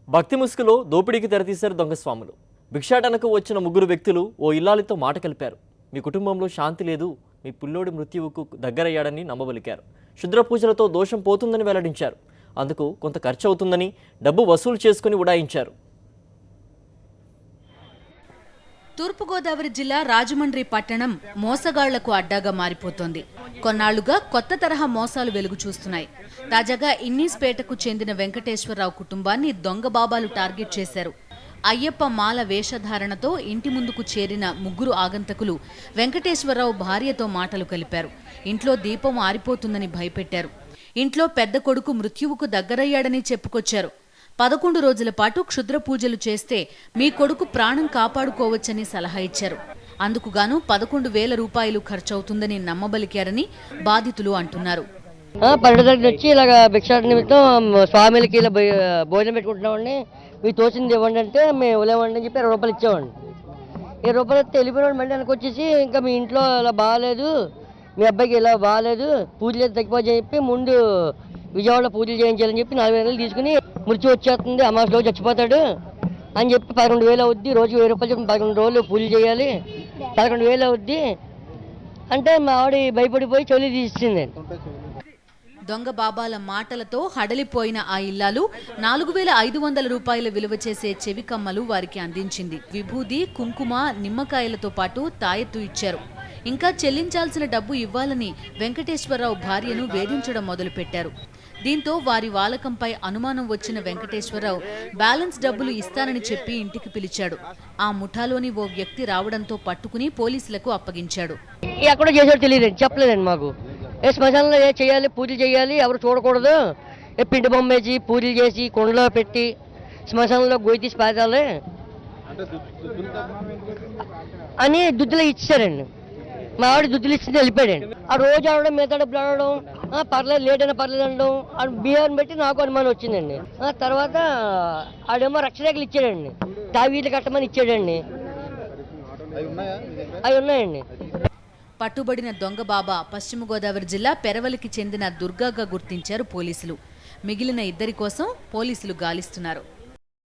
భక్తి ముసుగులో దోపిడీకి తెరతీశారు దొంగస్వాములు. భిక్షాటనకు వచ్చిన ముగ్గురు వ్యక్తులు ఓ ఇల్లాలితో మాట కలిపారు. మీ కుటుంబంలో శాంతి లేదు, మీ పిల్లోడి మృత్యువుకు దగ్గరయ్యాడని నమ్మబలికారు. క్షుద్ర పూజలతో దోషం పోతుందని వెల్లడించారు. అందుకు కొంత ఖర్చు అవుతుందని డబ్బు వసూలు చేసుకుని ఉడాయించారు. తూర్పుగోదావరి జిల్లా రాజమండ్రి పట్టణం మోసగాళ్లకు అడ్డాగా మారిపోతోంది. కొన్నాళ్లుగా కొత్త తరహా మోసాలు వెలుగు చూస్తున్నాయి. తాజాగా ఇన్నీస్పేటకు చెందిన వెంకటేశ్వరరావు కుటుంబాన్ని దొంగ బాబాలు టార్గెట్ చేశారు. అయ్యప్ప మాల వేషధారణతో ఇంటి ముందుకు చేరిన ముగ్గురు ఆగంతకులు వెంకటేశ్వరరావు భార్యతో మాటలు కలిపారు. ఇంట్లో దీపం ఆరిపోతుందని భయపెట్టారు. ఇంట్లో పెద్ద కొడుకు మృత్యువుకు దగ్గరయ్యాడని చెప్పుకొచ్చారు. 11 రోజుల పాటు క్షుద్ర పూజలు చేస్తే మీ కొడుకు ప్రాణం కాపాడుకోవచ్చని సలహా ఇచ్చారు. అందుకుగాను 11,000 రూపాయలు ఖర్చవుతుందని నమ్మబలికారని బాధితులు అంటున్నారు. 12 దగ్గర వచ్చి ఇలాగ భిక్షాట నిమిత్తం స్వామిలకి ఇలా భోజనం పెట్టుకుంటున్నామండి, మీకు తోచింది ఇవ్వండి అంటే మేము ఇవ్వలేమండి అని చెప్పి 20 రూపాయలు ఇచ్చామండి. 20 రూపాయలు ఇస్తే వెళ్ళిపోయినాడు. మళ్ళీ వెనక్కి వచ్చేసి ఇంకా మీ ఇంట్లో ఇలా బాగాలేదు, మీ అబ్బాయికి ఇలా బాగాలేదు, పూజలు తగ్గిపోయి చెప్పి ముందు విజయవాడలో పూజలు చేయించాలని చెప్పి 4,000 తీసుకుని మృత్యు వచ్చేస్తుంది, అమావాస్య రోజు చచ్చిపోతాడు అని చెప్పి 11,000 అవుద్ది, రోజుకి 1000 రూపాయలు చెప్పి 11 రోజులు పూజలు చేయాలి, 11,000 అవుద్ది అంటే మా ఆవిడ భయపడిపోయి చెవులు తీసిందండి. దొంగ బాబాల మాటలతో హడలిపోయిన ఆ ఇల్లాలు 4,500 రూపాయల విలువ చేసే చెవి కమ్మలు వారికి అందించింది. విభూది, కుంకుమ, నిమ్మకాయలతో పాటు తాయెత్తు ఇచ్చారు. ఇంకా చెల్లించాల్సిన డబ్బు ఇవ్వాలని వెంకటేశ్వరరావు భార్యను వేధించడం మొదలుపెట్టారు. దీంతో వారి వాలకంపై అనుమానం వచ్చిన వెంకటేశ్వరరావు బ్యాలెన్స్ డబ్బులు ఇస్తానని చెప్పి ఇంటికి పిలిచాడు. ఆ ముఠాలోని ఓ వ్యక్తి రావడంతో పట్టుకుని పోలీసులకు అప్పగించాడు. ఎక్కడో చేసాడు తెలియదండి, చెప్పలేదండి మాకు. శ్మశానంలో చేయాలి, పూజలు చేయాలి, ఎవరు చూడకూడదు, పిండి బొమ్మ వేసి పూజలు చేసి కొండలో పెట్టి శ్మశానంలో గొయ్యి తీసి పాతాలి అని దుద్దులో ఇచ్చారండి. మా ఆవిడ దుద్దులు ఇచ్చింది వెళ్ళిపోయాడండి. ఆ రోజు ఆడడం మిగతా డబ్బులు ఆడడం, పర్లేదు లేట్ అయినా పర్లేదు అనడం, బియ్యాన్ని బట్టి నాకు అనుమానం వచ్చిందండి. తర్వాత ఆడేమో రక్షరేఖలు ఇచ్చాడండి, తావీలు కట్టమని ఇచ్చాడండి. అవి ఉన్నాయండి. పట్టుబడిన దొంగ బాబా పశ్చిమ గోదావరి జిల్లా పెరవలికి చెందిన దుర్గాగా గుర్తించారు పోలీసులు. మిగిలిన ఇద్దరి కోసం పోలీసులు గాలిస్తున్నారు.